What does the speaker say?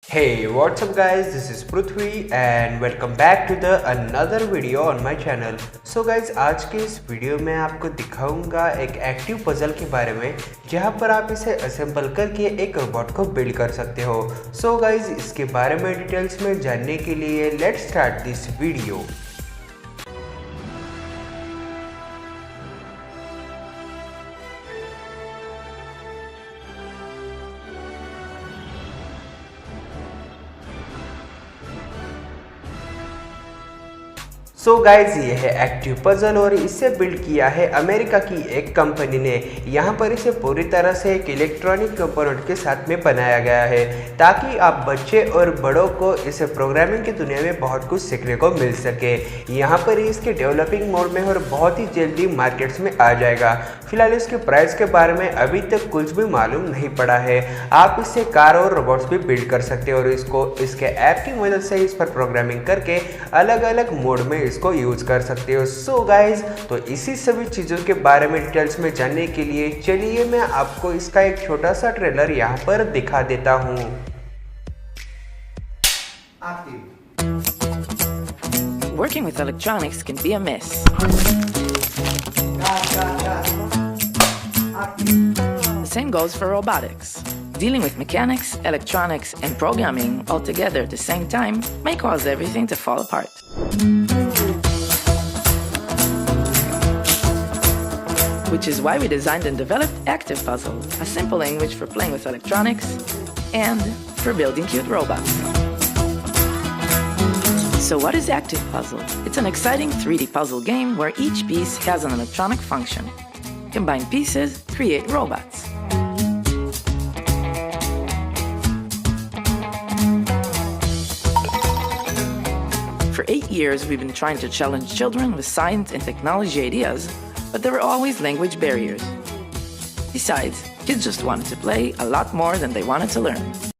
Hey, what's up guys, this is Pruthvi and welcome back to the another video on my channel. So guys, आज के इस video में आपको दिखाऊंगा एक एक्टिव पजल के बारे में जहां पर आप इसे असेंबल करके एक रोबोट को बिल्ड कर सकते हो। सो गाइज, इसके बारे में डिटेल्स में जानने के लिए let's start this video. So guys, ये है एक्टिव पजल और इसे बिल्ड किया है अमेरिका की एक कंपनी ने। यहाँ पर इसे पूरी तरह से एक इलेक्ट्रॉनिक कंपोनेंट के साथ में बनाया गया है ताकि आप बच्चे और बड़ों को इसे प्रोग्रामिंग की दुनिया में बहुत कुछ सीखने को मिल सके। यहाँ पर इसके डेवलपिंग मोड में और बहुत ही जल्दी मार्केट्स में आ जाएगा। फिलहाल इसके प्राइस के बारे में अभी तक कुछ भी मालूम नहीं पड़ा है। आप इससे कार और रोबोट्स भी बिल्ड कर सकते हो और इसको इसके ऐप की मदद से इस पर प्रोग्रामिंग करके अलग अलग मोड में इसको यूज कर सकते हो। सो गाइज, तो इसी सभी चीज़ों के बारे में डिटेल्स में जानने के लिए चलिए मैं आपको इसका एक छोटा सा ट्रेलर यहाँ पर दिखा देता हूँ। Working with electronics can be a mess. The same goes for robotics. Dealing with mechanics, electronics, and programming all together at the same time may cause everything to fall apart. Which is why we designed and developed Active Puzzle, a simple language for playing with electronics and for building cute robots. So what is Active Puzzle? It's an exciting 3D puzzle game where each piece has an electronic function. Combine pieces, create robots. For 8 years, we've been trying to challenge children with science and technology ideas, but there were always language barriers. Besides, kids just wanted to play a lot more than they wanted to learn.